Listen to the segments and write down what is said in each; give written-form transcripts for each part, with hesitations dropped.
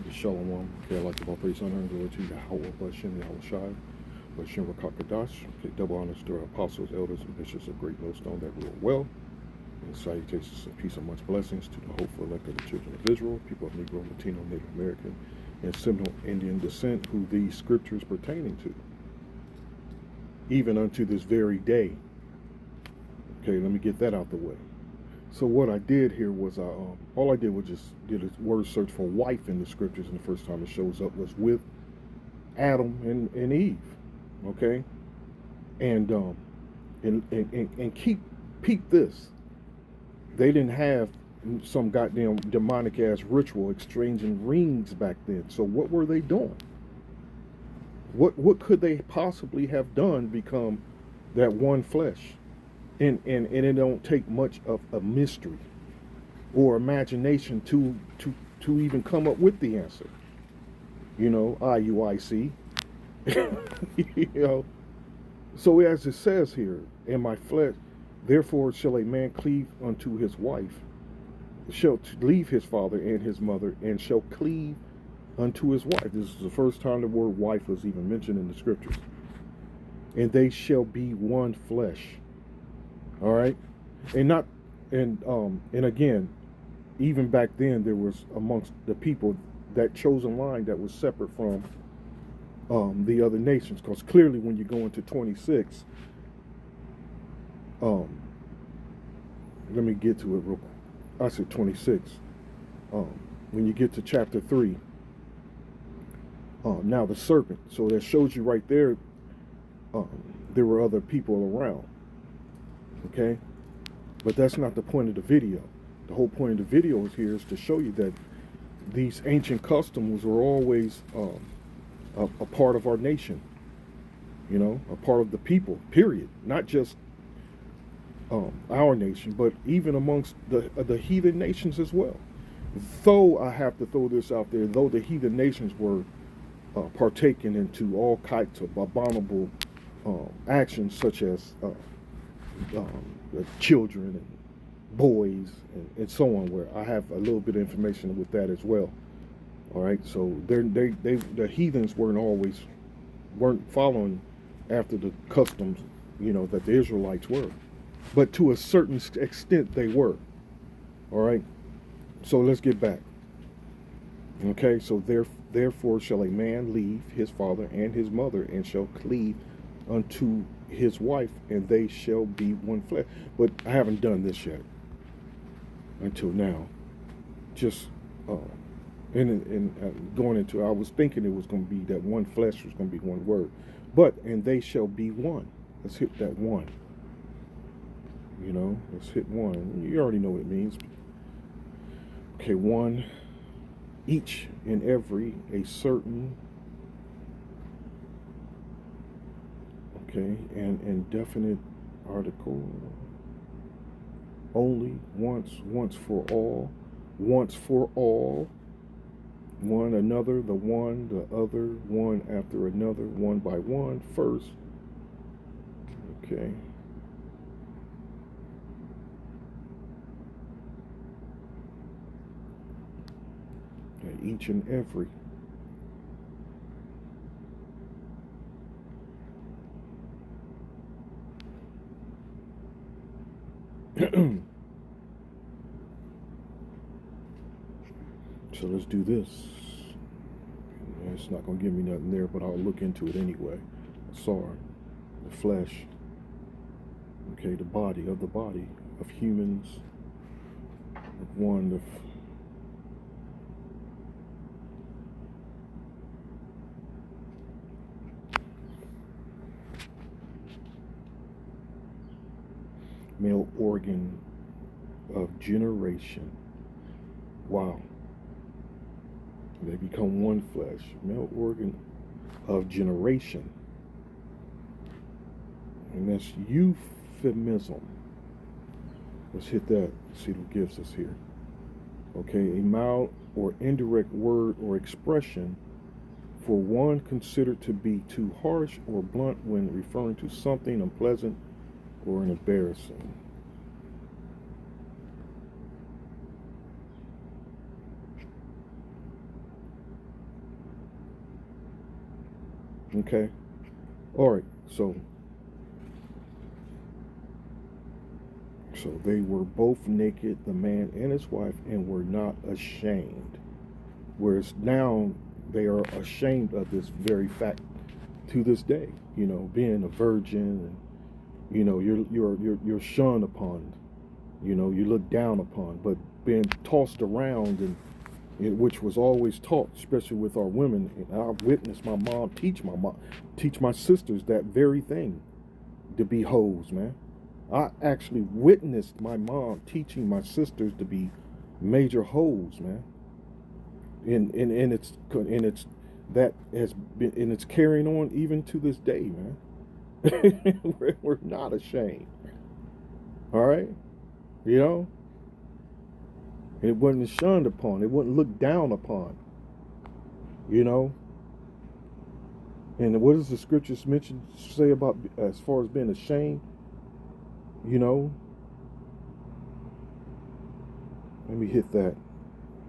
Shalom. Okay, I'd like to praise honor and glory to Yahweh, Bashem, Yahweh Shai, Bashem Rakakadash. Okay, double honors to our apostles, elders, and bishops of Great Millstone that rule well. And salutations and peace and much blessings to the hopeful elect of the children of Israel, people of Negro, Latino, Native American, and Seminole Indian descent, who these scriptures pertaining to, even unto this very day. Okay, let me get that out the way. So what I did here was all I did was just did a word search for wife in the scriptures, and the first time it shows up was with Adam and Eve. Okay, and peep this. They didn't have some goddamn demonic ass ritual exchanging rings back then. So what were they doing? What could they possibly have done become that one flesh? And it don't take much of a mystery or imagination to even come up with the answer. You know, IUIC. You know. So as it says here, in my flesh, therefore shall a man cleave unto his wife, shall leave his father and his mother, and shall cleave unto his wife. This is the first time the word wife was even mentioned in the scriptures. And they shall be one flesh. All right, and not and again, even back then there was amongst the people that chosen line that was separate from the other nations, because clearly when you go into 26, let me get to it real quick. I said 26. When you get to chapter 3, now the serpent. So that shows you right there. There were other people around. Okay, but that's not the point of the video. The whole point of the video is to show you that these ancient customs were always a part of our nation. You know, a part of the people. Period. Not just our nation, but even amongst the heathen nations as well. Though I have to throw this out there, though the heathen nations were partaking into all kinds of abominable actions, such as children and boys and so on, where I have a little bit of information with that as well. All right, so the heathens weren't following after the customs, you know, that the Israelites were, but to a certain extent they were. All right, so let's get back. Okay, so therefore shall a man leave his father and his mother, and shall cleave unto his wife, and they shall be one flesh. But I haven't done this yet until now. Just going into, I was thinking it was going to be that one flesh was going to be one word, but and they shall be one. Let's hit that one. You know, let's hit one. You already know what it means. Okay, one, each and every, a certain. Okay, and indefinite article. Only, once for all, one another, the one, the other, one after another, one by one, first. Okay. Each and every. So let's do this. It's not going to give me nothing there, but I'll look into it anyway. Sar, the flesh. Okay, the body of humans. One of male organ of generation. Wow. They become one flesh. Male organ of generation. And that's euphemism. Let's hit that. See what gives us here. Okay, a mild or indirect word or expression for one considered to be too harsh or blunt when referring to something unpleasant or embarrassing. Okay. All right. So they were both naked, the man and his wife, and were not ashamed. Whereas now they are ashamed of this very fact to this day. You know, being a virgin, and you're shunned upon. You know, you look down upon, but being tossed around, and which was always taught, especially with our women. And I witnessed my mom teach my sisters that very thing, to be hoes, man. I actually witnessed my mom teaching my sisters to be major hoes, man. And it's that has been, and it's carrying on even to this day, man. We're not ashamed. All right, you know, it wasn't shunned upon. It wasn't looked down upon. You know, and what does the scriptures mention say about as far as being ashamed? You know, let me hit that.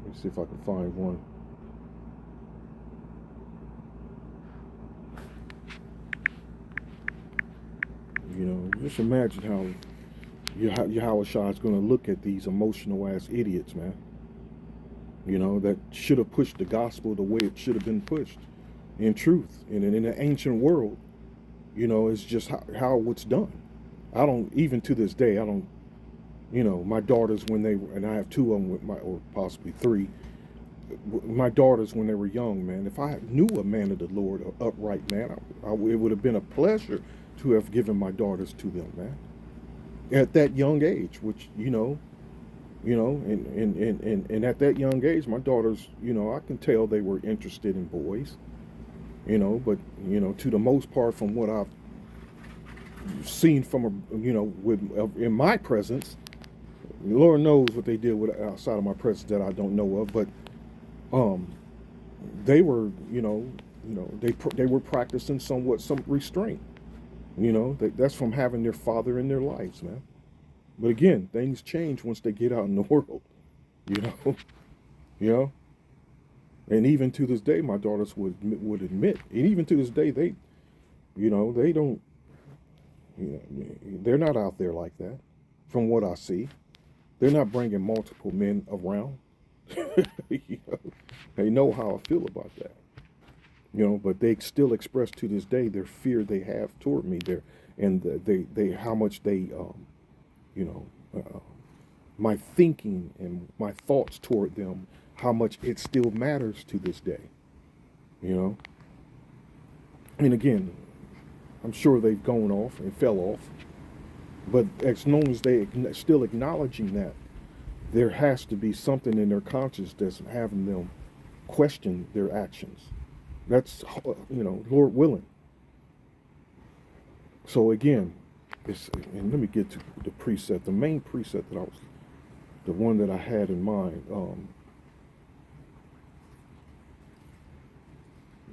Let me see if I can find one. You know, just imagine how Yahushua is going to look at these emotional ass idiots, man. You know, that should have pushed the gospel the way it should have been pushed in truth. And in the ancient world, you know, it's just how it's done. I don't, even to this day, I don't, you know, my daughters, when they, and I have two of them with or possibly three, my daughters when they were young, man, if I knew a man of the Lord, an upright man, it would have been a pleasure to have given my daughters to them, man. At that young age, which, and at that young age, my daughters, you know, I can tell they were interested in boys, you know, but, you know, to the most part, from what I've seen from, in my presence, Lord knows what they did with outside of my presence that I don't know of, but um, they were, they were practicing somewhat some restraint. You know, that's from having their father in their lives, man. But again, things change once they get out in the world. You know, you know, and even to this day, my daughters would admit, and even to this day, they don't, they're not out there like that. From what I see, they're not bringing multiple men around. They know how I feel about that. You know, but they still express to this day their fear they have toward me there, and they how much they you know my thinking and my thoughts toward them, how much it still matters to this day. You know, and again, I'm sure they've gone off and fell off, but as long as they still acknowledging that, there has to be something in their conscience that's having them question their actions. That's, Lord willing. So again, and let me get to the precept. The main precept the one that I had in mind,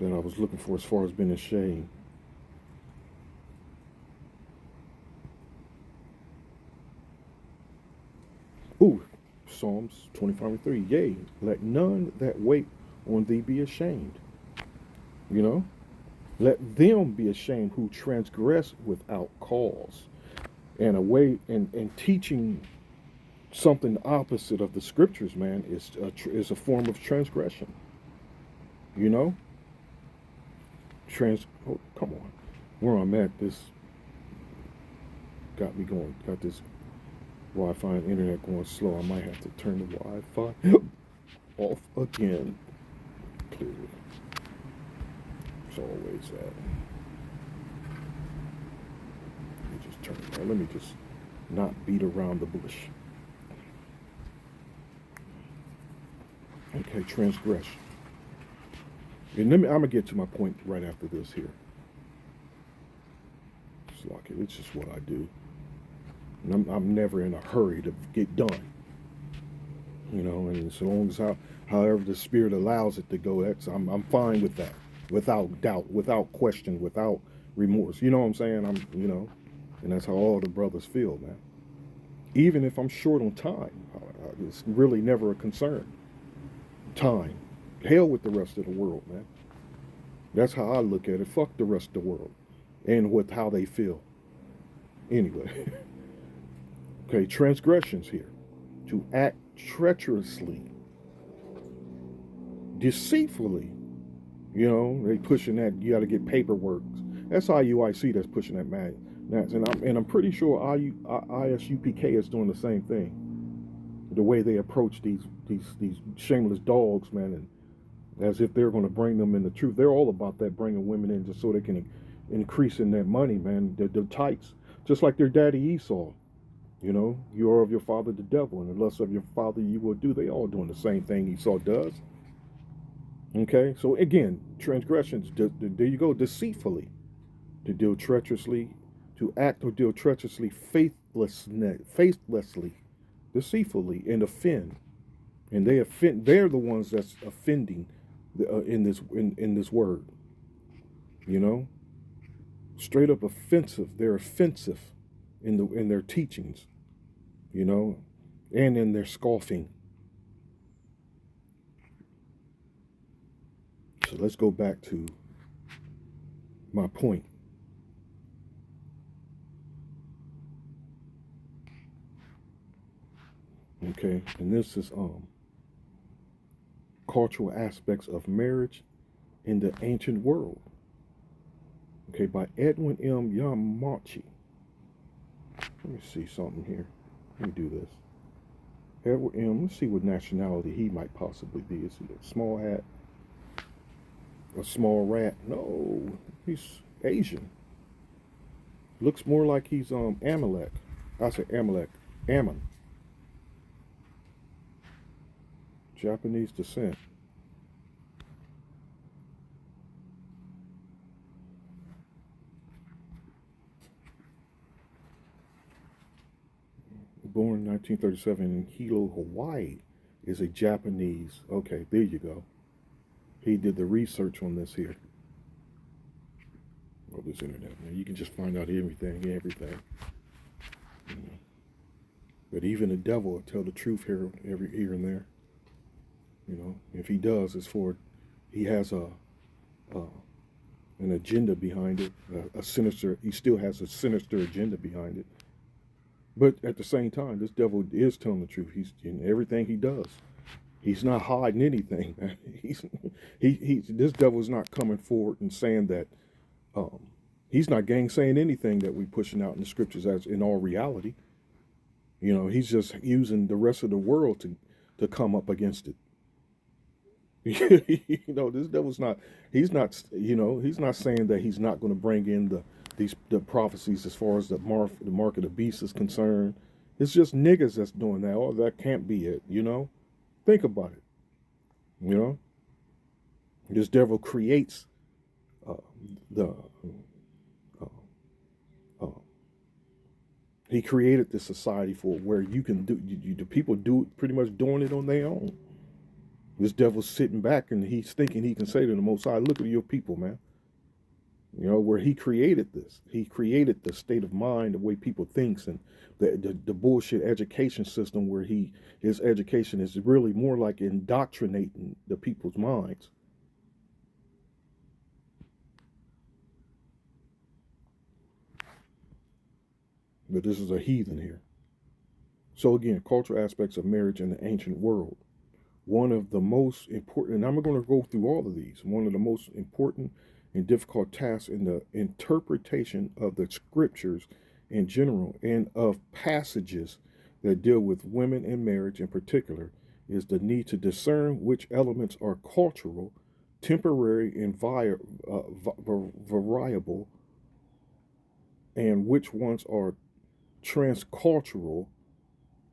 that I was looking for as far as being ashamed. Ooh, Psalms 25:3. Yea, let none that wait on thee be ashamed. You know, let them be ashamed who transgress without cause. And and teaching something opposite of the scriptures, man, is a form of transgression. You know, Oh, come on, where I'm at, this got me going. Got this Wi-Fi and internet going slow. I might have to turn the Wi-Fi off again. Clearly, it's always that. Let me just turn it on. Let me just not beat around the bush. Okay, transgression. And I'm gonna get to my point right after this here. It's just what I do. And I'm never in a hurry to get done. You know, and as long as however the spirit allows it to go, I'm fine with that, without doubt, without question, without remorse. You know what I'm saying? And that's how all the brothers feel, man. Even if I'm short on time, it's really never a concern. Time, hell with the rest of the world, man. That's how I look at it. Fuck the rest of the world and with how they feel. Anyway, okay, transgressions here. To act treacherously, deceitfully. You know, they pushing that you got to get paperwork. That's IUIC that's pushing that man. And I'm pretty sure ISUPK is doing the same thing. The way they approach these shameless dogs, man, and as if they're going to bring them in the truth. They're all about that, bringing women in just so they can increase in that money, man. The tights, just like their daddy Esau. You know, you are of your father the devil, and the lust of your father you will do. They all doing the same thing Esau does. Okay, so again, transgressions. There you go, deceitfully, to deal treacherously, to act or deal treacherously, faithlessly, deceitfully, and offend. And they offend. They're the ones that's offending in this word. You know, straight up offensive. They're offensive in their teachings. You know, and in their scoffing. So let's go back to my point. Okay, and this is cultural aspects of marriage in the ancient world. Okay, by Edwin M. Yamachi. Let me see something here. Let me do this. Edward M. Let's see what nationality he might possibly be. Is he a small hat? A small rat? No, he's Asian. Looks more like he's Amalek. I say Amalek. Ammon. Japanese descent. Born in 1937 in Hilo, Hawaii, is a Japanese. Okay, there you go. He did the research on this here. Oh, this internet, man. You can just find out everything. You know. But even the devil will tell the truth here and there. You know, if he does, it's for he has a an agenda behind it, a sinister. He still has a sinister agenda behind it. But at the same time, this devil is telling the truth. He's in everything he does. He's not hiding anything. This devil's not coming forward and saying that um, he's not gangsaying anything that we pushing out in the scriptures as in all reality. You know, he's just using the rest of the world to come up against it. You know, this devil's not. He's not. You know, he's not saying that he's not going to bring in the prophecies as far as the mark of the beast is concerned. It's just niggas that's doing that. Oh, that can't be it. You know, think about it. You know, this devil creates uh, the. Uh, uh, he created this society for where you can do. The people do pretty much doing it on their own. This devil's sitting back and he's thinking he can say to the Most High, "Look at your people, man." You know, where he created this. He created the state of mind, the way people thinks, and the bullshit education system where his education is really more like indoctrinating the people's minds. But this is a heathen here. So again, cultural aspects of marriage in the ancient world. One of the most important, and I'm going to go through all of these, one of the most important and difficult tasks in the interpretation of the scriptures in general and of passages that deal with women and marriage in particular is the need to discern which elements are cultural, temporary, and variable, and which ones are transcultural,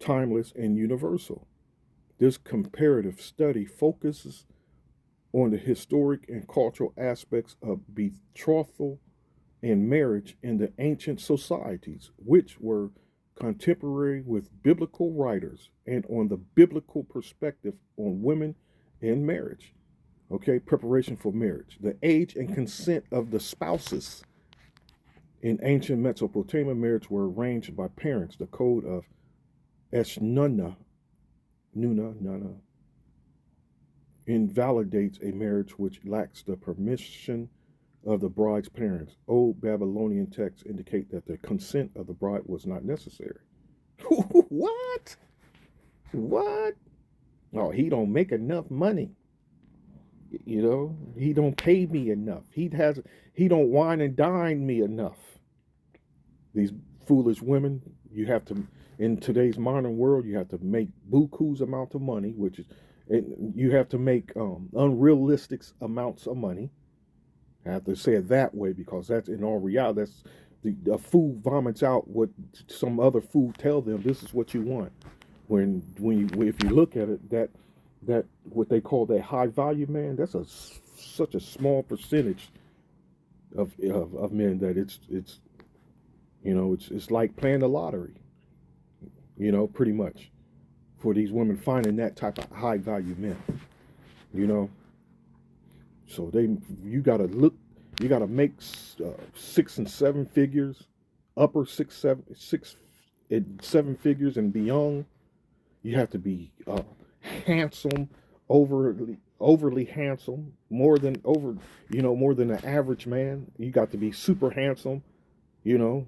timeless, and universal. This comparative study focuses on the historic and cultural aspects of betrothal and marriage in the ancient societies, which were contemporary with biblical writers, and on the biblical perspective on women and marriage. Okay, preparation for marriage. The age and consent of the spouses in ancient Mesopotamia, marriage were arranged by parents. The code of Eshnunna, Nuna, Nana, invalidates a marriage which lacks the permission of the bride's parents. Old Babylonian texts indicate that the consent of the bride was not necessary. What? What? Oh, he don't make enough money. You know, he don't pay me enough. He don't wine and dine me enough. These foolish women, you have to, in today's modern world, you have to make buku's amount of money, which is, you have to make unrealistic amounts of money. I have to say it that way because that's in all reality. That's the food vomits out what some other food tell them. This is what you want. If you look at it, that what they call that high value man, that's such a small percentage of men that it's it's like playing the lottery. Pretty much for these women finding that type of high value men. You know, so you got to make 6 and 7 figures, upper 6, 7 figures and beyond. You have to be handsome, overly handsome, more than the average man. You got to be super handsome, you know.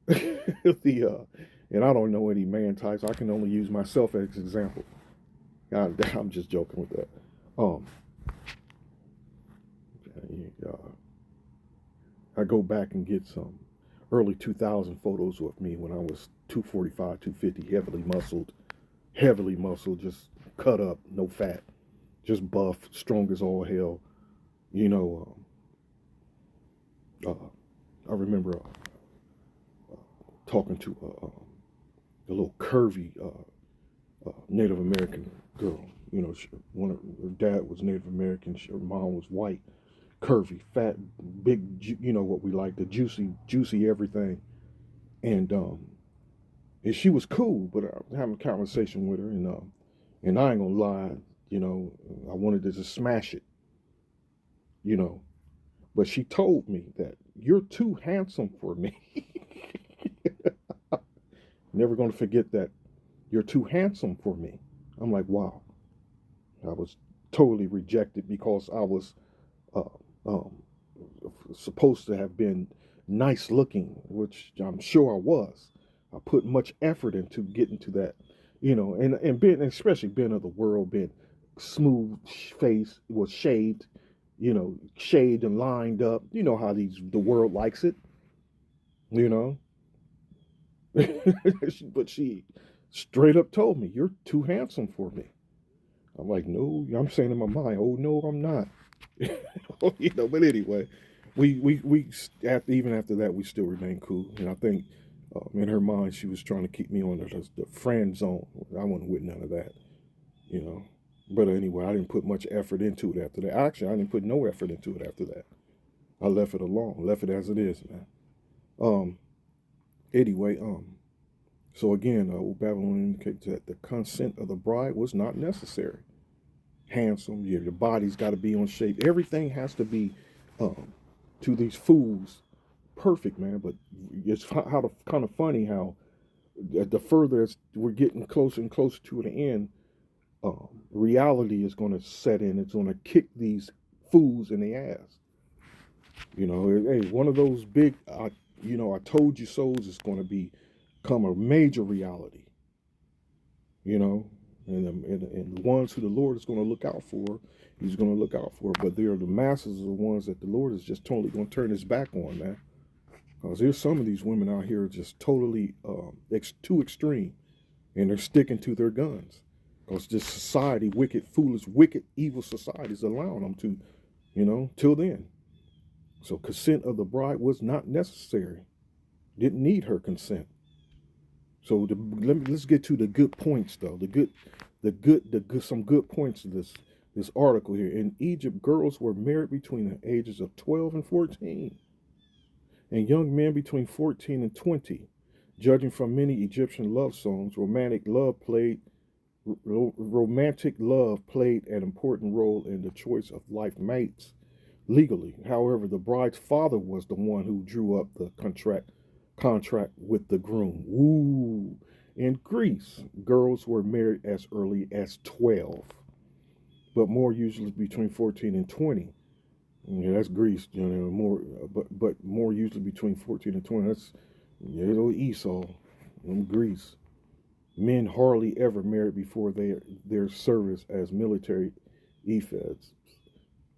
And I don't know any man types. I can only use myself as an example. I'm just joking with that. I go back and get some early 2000 photos of me when I was 245, 250, heavily muscled, just cut up, no fat, just buff, strong as all hell. I remember talking to a little curvy Native American girl. Her dad was Native American, her mom was white, curvy, fat, big. What we like, the juicy everything. And she was cool, but I was having a conversation with her, and I ain't gonna lie, I wanted to just smash it, But she told me that you're too handsome for me. Never gonna forget that. You're too handsome for me. I'm like, wow. I was totally rejected because I was uh, um, supposed to have been nice looking, which I'm sure I was. I put much effort into getting to that, and being, especially being of the world, being smooth face, was shaved, shaved and lined up. You know how the world likes it, you know. But she straight up told me, "You're too handsome for me." I'm like, "No," I'm saying in my mind, "Oh no, I'm not." But anyway, we after that we still remain cool, and I think in her mind she was trying to keep me on the friend zone. I wasn't with none of that, you know. But anyway, I didn't put much effort into it after that. Actually, I didn't put no effort into it after that. I left it alone, left it as it is, man. Um. Anyway, so again, Old Babylon indicates that the consent of the bride was not necessary. Handsome, yeah, your body's got to be on shape. Everything has to be, to these fools, perfect, man. But it's kind of funny how the further we're getting closer and closer to the end, reality is going to set in. It's going to kick these fools in the ass. Hey, one of those big, I told you so's is going to become a major reality. And the ones who the Lord is going to look out for, He's going to look out for. But they're the masses of the ones that the Lord is just totally going to turn His back on, man. Because there's some of these women out here just totally too extreme, and they're sticking to their guns. Because this society, wicked, foolish, wicked, evil society is allowing them to, till then. So consent of the bride was not necessary. Didn't need her consent. So let's get to the good points, though. Some good points of this article here. In Egypt, girls were married between the ages of 12 and 14, and young men between 14 and 20. Judging from many Egyptian love songs, romantic love played an important role in the choice of life mates legally. However, the bride's father was the one who drew up the contract with the groom. In Greece, girls were married as early as 12. but more usually between 14 and 20. Yeah, that's Greece, more, but more usually between 14 and 20. That's, yeah, little Esau, Greece. Men hardly ever married before their service as military ephes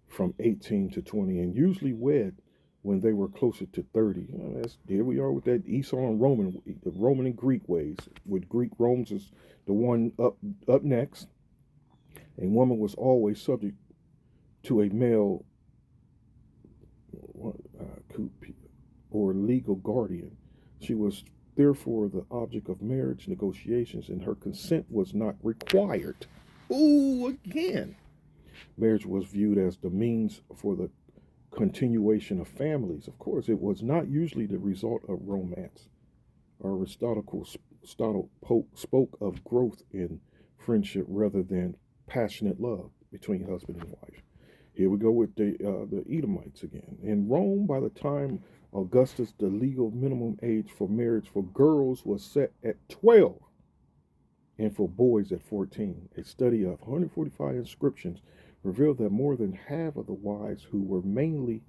from 18 to 20, and usually wed when they were closer to 30. Here we are with that Esau and the Roman and Greek ways. With Greek, Romans is the one up next. A woman was always subject to a male or legal guardian. She was therefore the object of marriage negotiations, and her consent was not required. Ooh, again. Marriage was viewed as the means for the continuation of families. Of course, it was not usually the result of romance. Aristotle spoke of growth in friendship rather than passionate love between husband and wife. Here we go with the Edomites again. In Rome, by the time Augustus, the legal minimum age for marriage for girls was set at 12 and for boys at 14. A study of 145 inscriptions revealed that more than half of the wives, who were mainly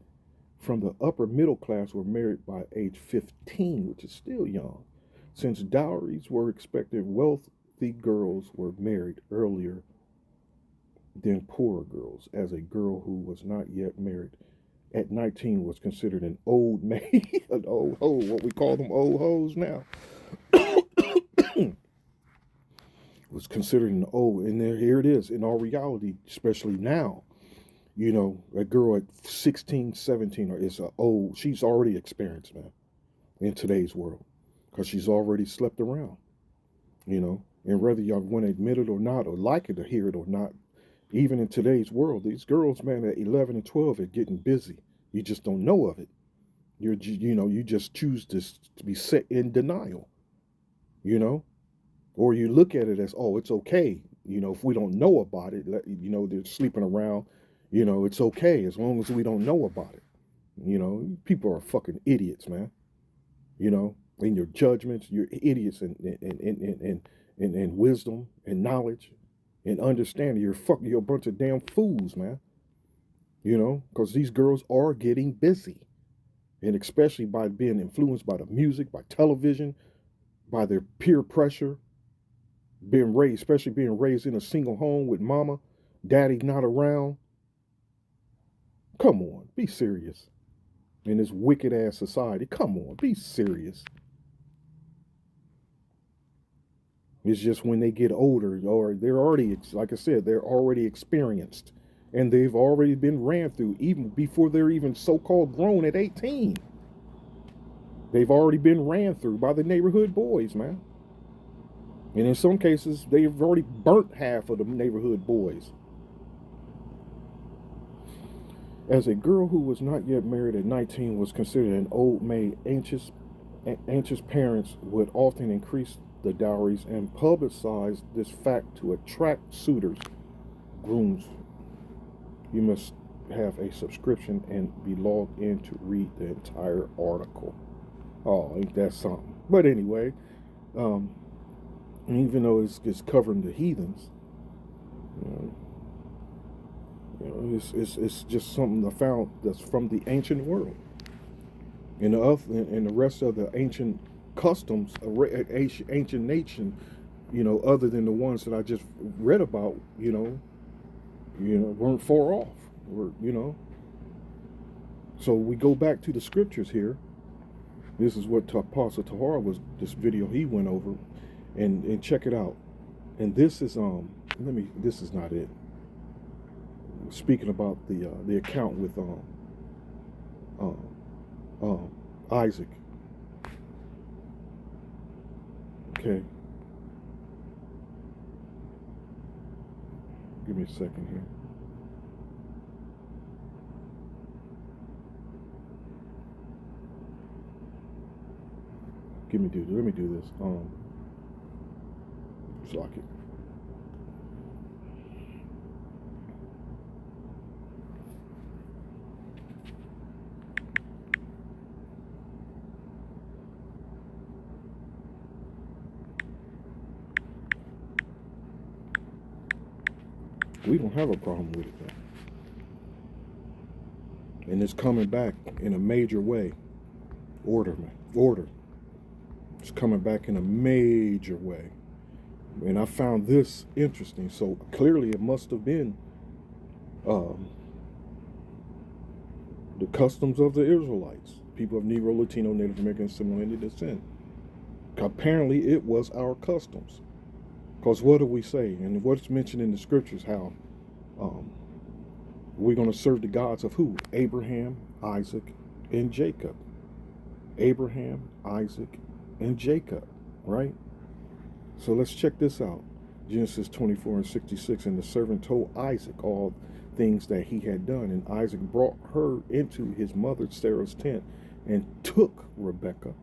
from the upper middle class, were married by age 15, which is still young. Since dowries were expected, wealthy girls were married earlier than poorer girls, as a girl who was not yet married at 19 was considered an old maid, an old hoe, what we call them old hoes now. Was considered an old, and here it is in our reality, especially now. A girl at 16, 17 is a old, she's already experienced, man, in today's world, because she's already slept around, and whether y'all want to admit it or not, or like it or hear it or not, even in today's world, these girls, man, at 11 and 12 are getting busy. You just don't know of it. You just choose to be set in denial, or you look at it as, oh, it's okay. If we don't know about it, they're sleeping around, it's okay as long as we don't know about it. People are fucking idiots, man. In your judgments, you're idiots in wisdom and knowledge and understanding. You're a bunch of damn fools, man. Because these girls are getting busy. And especially by being influenced by the music, by television, by their peer pressure, especially being raised in a single home with mama, daddy not around. Come on, be serious. In this wicked ass society, come on, be serious. It's just when they get older, or they're already, like I said, they're already experienced. And they've already been ran through, even before they're even so-called grown at 18. They've already been ran through by the neighborhood boys, man. And in some cases, they've already burnt half of the neighborhood boys. As a girl who was not yet married at 19 was considered an old maid, anxious parents would often increase the dowries and publicize this fact to attract suitors. Grooms, you must have a subscription and be logged in to read the entire article. Oh, ain't that something? But anyway, even though it's covering the heathens, it's just something I found that's from the ancient world. And the rest of the ancient customs, ancient nation, other than the ones that I just read about, weren't far off. So we go back to the scriptures here. This is what Apostle Tahar this video he went over, and check it out. And this is this is not it. Speaking about the account with Isaac. Okay. Give me a second here. Let me do this. Lock it. We don't have a problem with it, man. And it's coming back in a major way. Order, man. Order. It's coming back in a major way. And I found this interesting. So clearly it must have been the customs of the Israelites, people of Negro, Latino, Native American, Seminole descent. Apparently it was our customs. Because what do we say? And what's mentioned in the scriptures, how we're going to serve the gods of who? Abraham, Isaac, and Jacob. Abraham, Isaac, and Jacob, right? So let's check this out. Genesis 24:66, and the servant told Isaac all things that he had done, and Isaac brought her into his mother Sarah's tent and took Rebekah.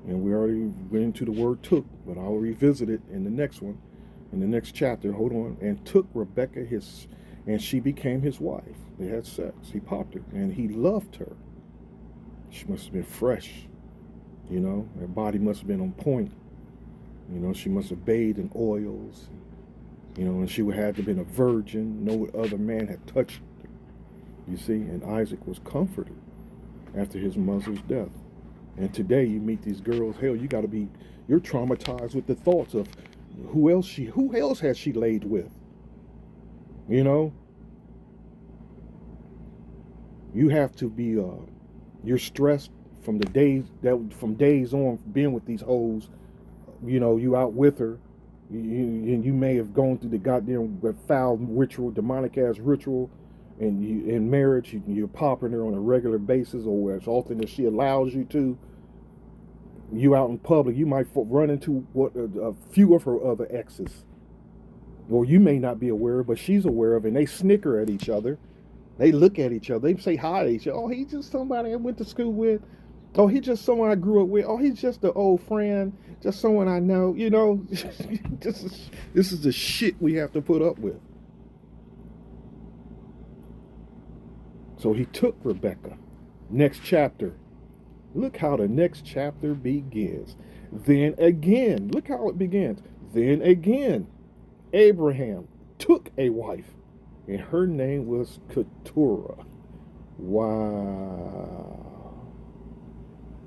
And we already went into the word took, but I'll revisit it in the next one, in the next chapter. Hold on. And took Rebekah and she became his wife. They had sex. He popped her, and he loved her. She must have been fresh, you know. Her body must have been on point. You know, she must have bathed in oils, you know, and she would have to have been a virgin. No other man had touched her, you see. And Isaac was comforted after his mother's death. And today you meet these girls, hell, you're traumatized with the thoughts of who else has she laid with? You know? You have to be, you're stressed from days on being with these hoes. You know, you out with her. You may have gone through the goddamn foul ritual, demonic ass ritual, and in marriage, you're popping her on a regular basis, or as often as she allows you to. You out in public, you might run into a few of her other exes, or you may not be aware, but she's aware of, and they snicker at each other. They look at each other. They say hi to each other. Oh, he's just somebody I went to school with. Oh, he's just someone I grew up with. Oh, he's just an old friend. Just someone I know. You know, this is the shit we have to put up with. So he took Rebekah. Next chapter. Look how the next chapter begins. Then again, look how it begins. Then again, Abraham took a wife, and her name was Keturah. Wow.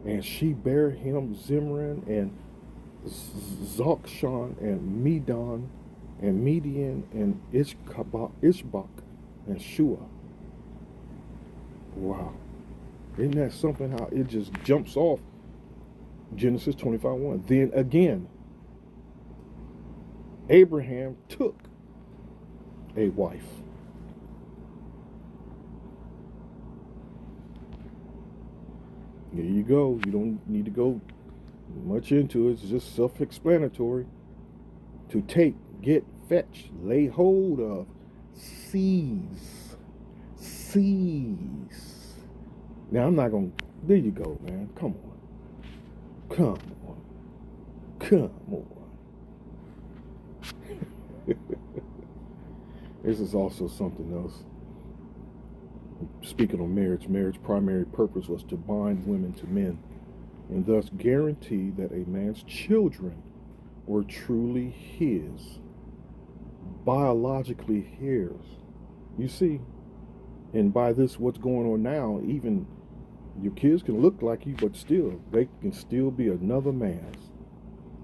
And she bare him Zimran and Zokshan and Medan and Median and Ishbak and Shua. Wow. Isn't that something how it just jumps off Genesis 25:1. Then again, Abraham took a wife. There you go. You don't need to go much into it. It's just self-explanatory. To take, get, fetch, lay hold of, seize. Now I'm not going to, there you go, man. Come on. This is also something else. Speaking of marriage primary purpose was to bind women to men, and thus guarantee that a man's children were truly his, biologically his. You see, and by this, what's going on now, even your kids can look like you, but still, they can still be another man's.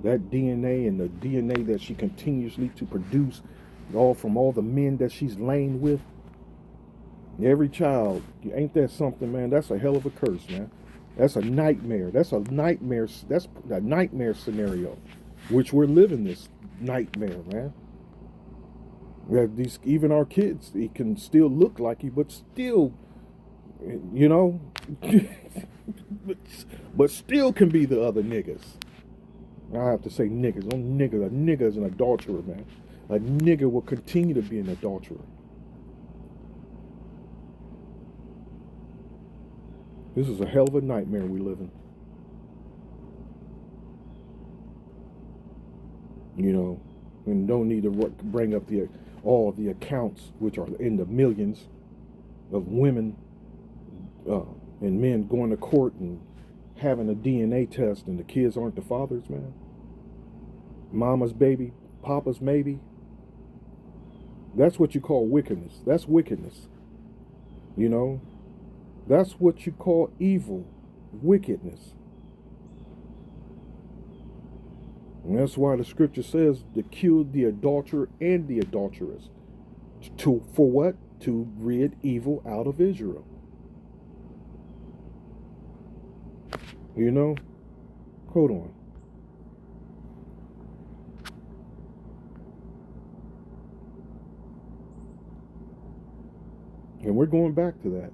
That DNA and the DNA that she continuously to produce, all from all the men that she's laying with, every child, ain't that something, man? That's a hell of a curse, man. That's a nightmare. That's a nightmare scenario, which we're living this nightmare, man. Even our kids, it can still look like you, but still, you know, but still can be the other niggas. I have to say niggas. A nigga is an adulterer, man. A nigga will continue to be an adulterer. This is a hell of a nightmare we live in. You know, and don't need to bring up all the accounts, which are in the millions, of women and men going to court and having a DNA test, and the kids aren't the fathers, man. Mama's baby, papa's maybe. That's what you call wickedness. That's wickedness. You know, that's what you call evil, wickedness. And that's why the scripture says to kill the adulterer and the adulteress. For what? To rid evil out of Israel. You know? Hold on. And we're going back to that.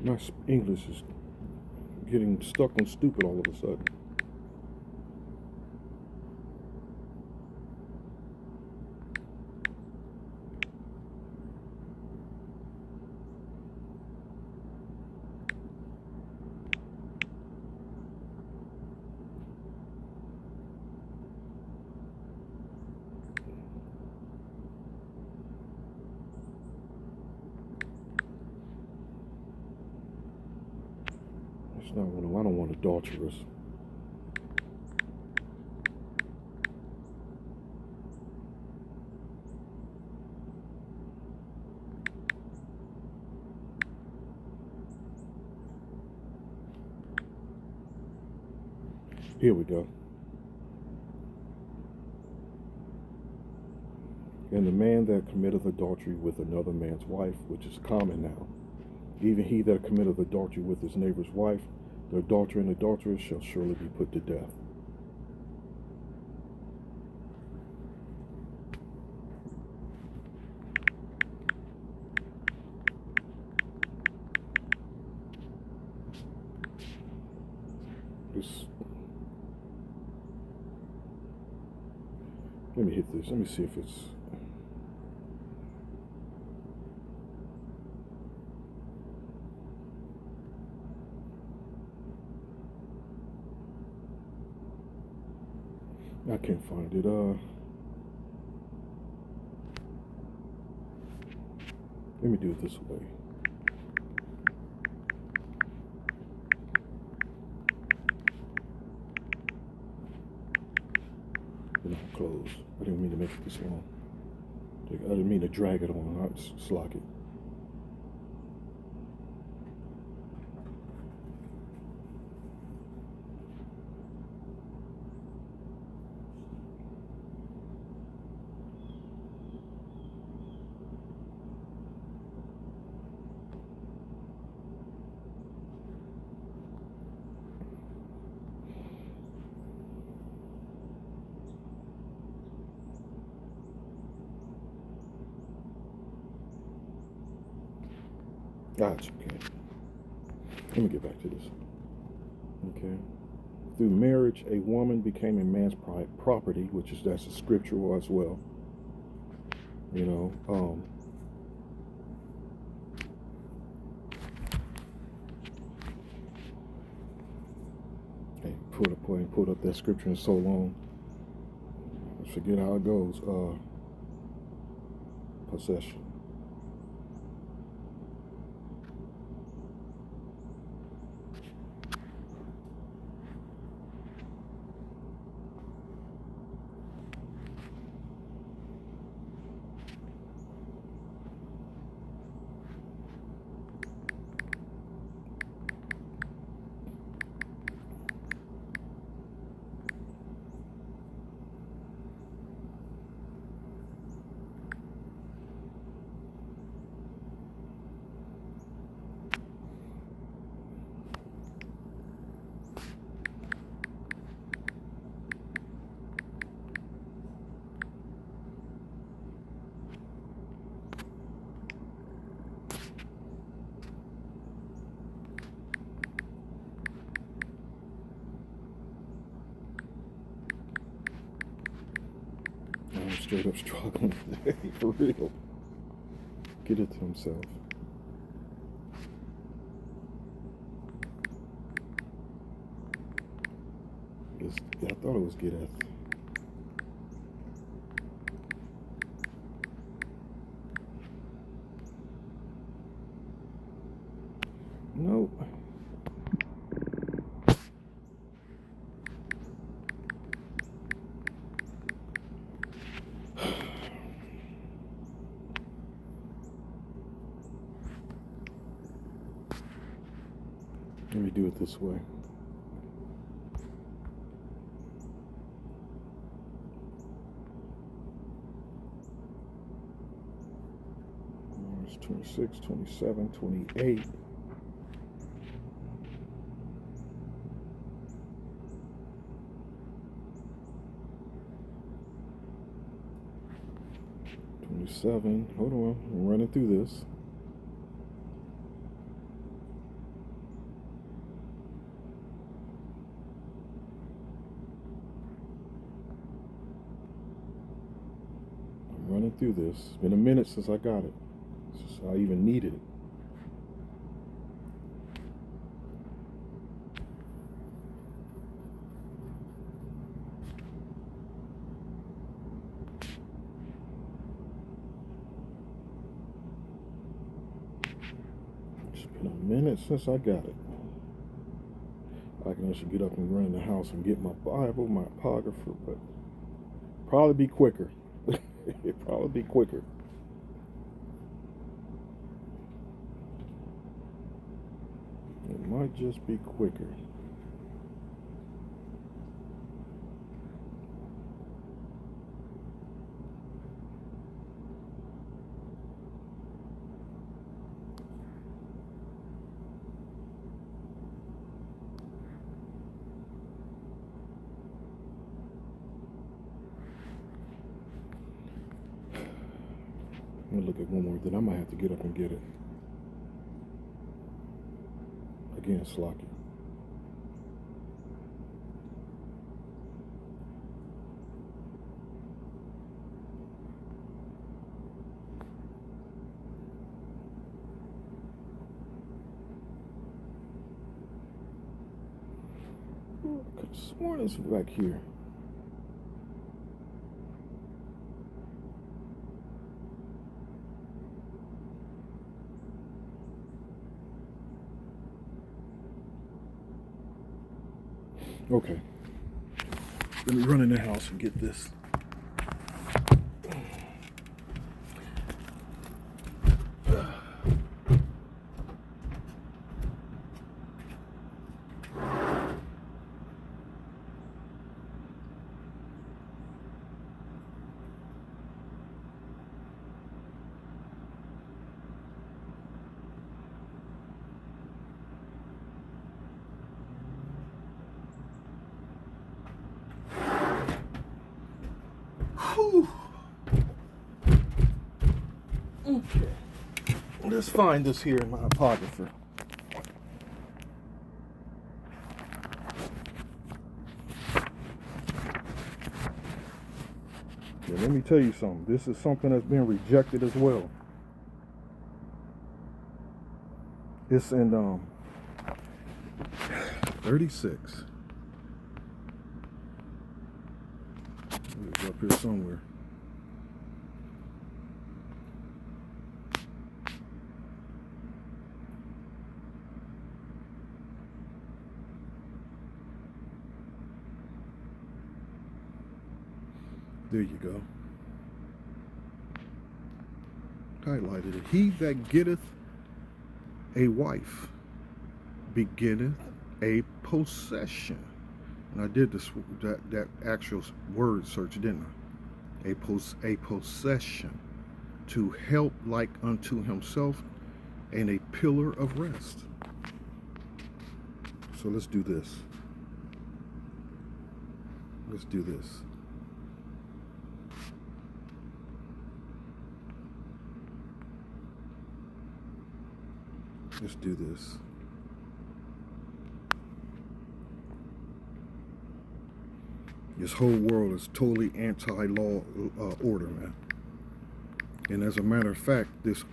My English is getting stuck on stupid all of a sudden. It's not what I don't want adulterers. Here we go. And the man that committeth adultery with another man's wife, which is common now, even he that committeth adultery with his neighbor's wife, the adulterer and adulteress shall surely be put to death. This, let me hit this. Let me see if it's. I can't find it. Let me do it this way. Then I'll close. I didn't mean to make it this long. I didn't mean to drag it on. I'll slack it. That's okay. Let me get back to this. Okay. Through marriage, a woman became a man's property, that's a scriptural as well. You know, hey, pulled up that scripture in so long. I forget how it goes. Possession. straight up struggling for real. Get it to himself. I thought it was get it. Nope. Let me do it this way. It's 26, 27, 28. Hold on, I'm running through this. I'm running through this. It's been a minute since I got it. Since I even needed it. It's been a minute since I got it. I should get up and run in the house and get my Bible, my apocrypha, but probably be quicker. It'd probably be quicker. It might just be quicker. I'm gonna look at one more, then I might have to get up and get it. Again, slocky. I could have sworn it's back here. Okay. Let me run in the house and get this. Okay. Let's find this here in my apocrypha. Yeah, let me tell you something. This is something that's been rejected as well. It's in 36. It's up here somewhere. There you go. Highlighted it. He that getteth a wife beginneth a possession. And I did this that actual word search, didn't I? A possession, to help like unto himself, and a pillar of rest. So let's do this. Let's do this. Let's do this. This whole world is totally anti-law order, man. And as a matter of fact, this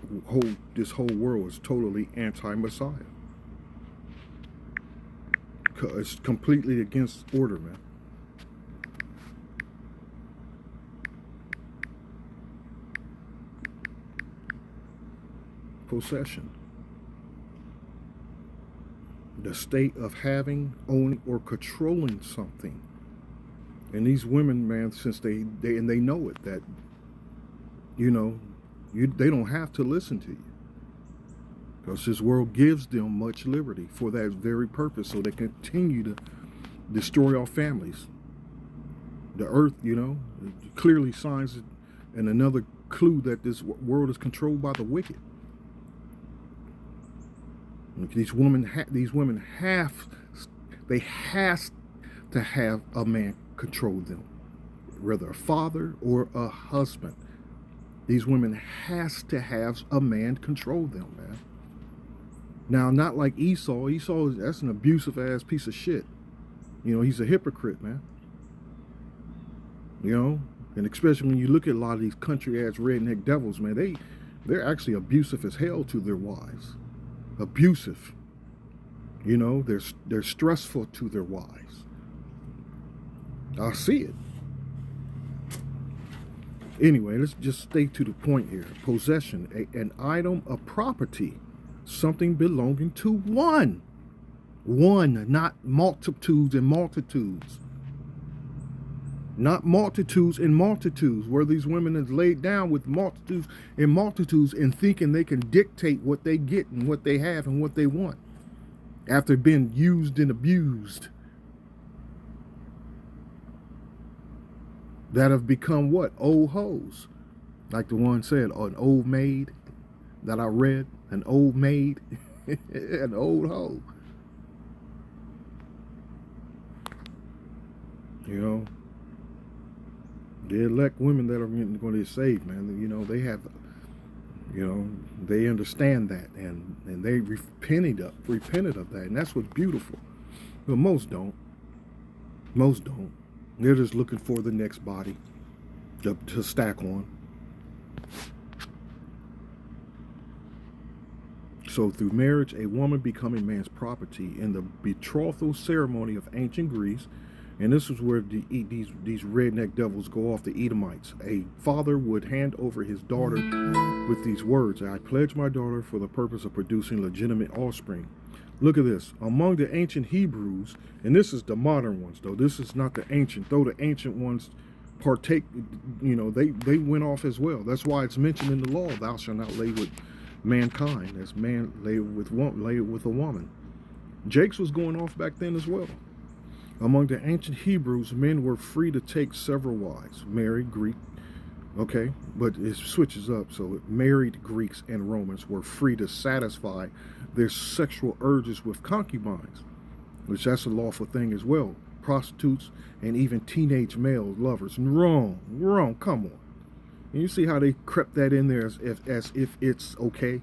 whole world is totally anti-Messiah. It's completely against order, man. Possession. The state of having, owning, or controlling something. And these women, man, since they know it, that, you know, they don't have to listen to you. Because this world gives them much liberty for that very purpose, so they continue to destroy our families. The earth, you know, clearly signs and another clue that this world is controlled by the wicked. These women have to have a man control them, whether a father or a husband. These women has to have a man control them, man. Now, not like Esau. Esau, that's an abusive ass piece of shit. You know, he's a hypocrite, man. You know, and especially when you look at a lot of these country ass redneck devils, man, they're actually abusive as hell to their wives. Abusive. You know, they're stressful to their wives. I see it. Anyway, let's just stay to the point here. Possession, an item of property, something belonging to one. One, not multitudes and multitudes. Not multitudes and multitudes, where these women is laid down with multitudes and thinking they can dictate what they get and what they have and what they want after being used and abused. That have become what? Old hoes. Like the one said, an old maid that I read, an old maid, an old hoe. You know, the elect women that are going to be saved, man, you know, they have, you know, they understand that and they repented of that, and that's what's beautiful. But most don't. Most don't. They're just looking for the next body to stack on. So through marriage, a woman becoming man's property in the betrothal ceremony of ancient Greece, and this is where these redneck devils go off, the Edomites. A father would hand over his daughter with these words: "I pledge my daughter for the purpose of producing legitimate offspring." Look at this. Among the ancient Hebrews, and this is the modern ones, though. This is not the ancient, though the ancient ones partake, you know, they went off as well. That's why it's mentioned in the law, thou shalt not lay with mankind, as man lay with a woman. Jake's was going off back then as well. Among the ancient Hebrews, men were free to take several wives, married Greek, okay, but it switches up. So married Greeks and Romans were free to satisfy their sexual urges with concubines, which that's a lawful thing as well. Prostitutes and even teenage male lovers. Wrong, come on. And you see how they crept that in there as if it's okay,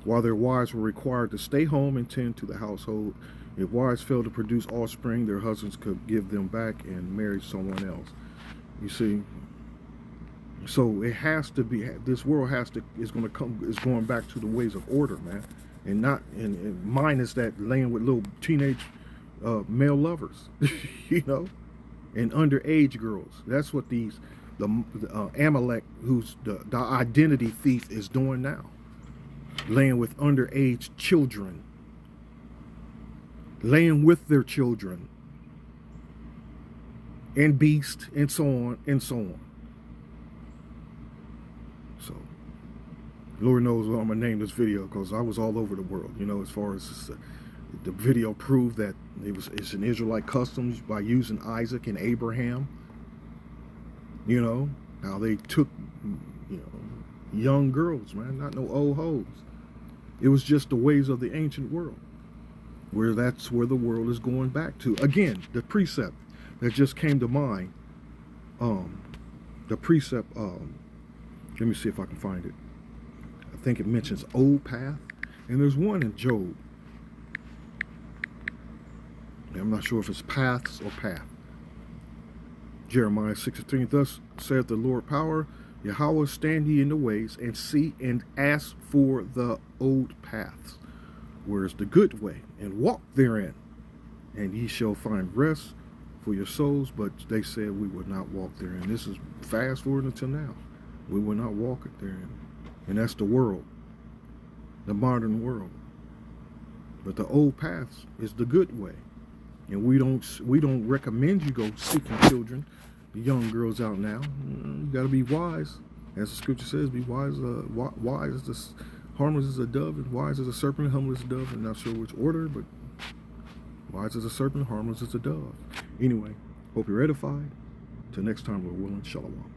while their wives were required to stay home and tend to the household. If wives failed to produce offspring, their husbands could give them back and marry someone else. You see, so it has to be. This world is going back to the ways of order, man, and not and minus that laying with little teenage male lovers, you know, and underage girls. That's what the Amalek, who's the identity thief, is doing now, laying with underage children. Laying with their children and beast and so on and so on. So Lord knows what I'm gonna name this video, because I was all over the world, you know, as far as the video proved that it's an Israelite customs by using Isaac and Abraham. You know, how they took, you know, young girls, man, not no old hoes. It was just the ways of the ancient world, where that's where the world is going back to. Again, the precept that just came to mind, the precept, let me see if I can find it. I think it mentions old path, and there's one in Job. I'm not sure if it's paths or path. Jeremiah 6:13, thus saith the Lord power, Yahweh, stand ye in the ways, and see and ask for the old paths, where is the good way, and walk therein, and ye shall find rest for your souls. But they said we would not walk therein. This is fast forward until now. We will not walk it therein. And that's the world, the modern world. But the old paths is the good way. And we don't recommend you go seeking children, the young girls out now. You got to be wise, as the scripture says. Be wise. Wise as the harmless as a dove, and wise as a serpent, humble as a dove. I'm not sure which order, but wise as a serpent, harmless as a dove. Anyway, hope you're edified. Till next time, Lord willing, shalom.